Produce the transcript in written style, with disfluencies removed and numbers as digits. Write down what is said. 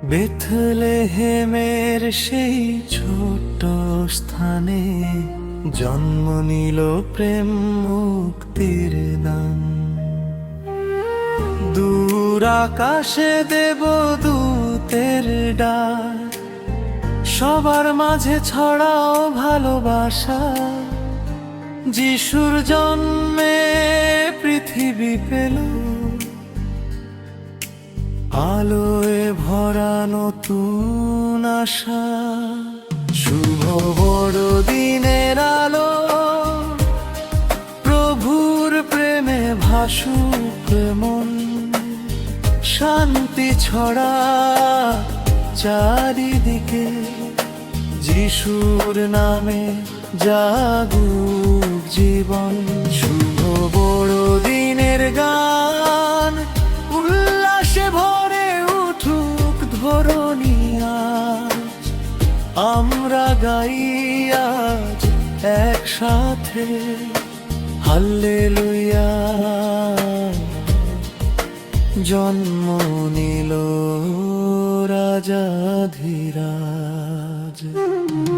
বেথলেহেমের সেই ছোট্ট স্থানে জন্ম নিল প্রেম মুক্তির দান। দূর আকাশে দেবদূতের ডাক, সবার মাঝে ছড়াও ভালোবাসা। যিশুর জন্মে পৃথিবী পেল আলোয় ভরা নতুন আশা। শুভ বড়দিনের আলো, প্রভুর প্রেমে ভাসুক মন। শান্তি ছড়া চারিদিকে, যিশুর নামে জাগুক জীবন। শুভ বড়দিনের গান উল্লাসে ভরে উঠুক ধরণী আজ। আমরা গাই আজ একসাথে হাল্লেলুয়া, জন্ম নিল রাজা ধীরা।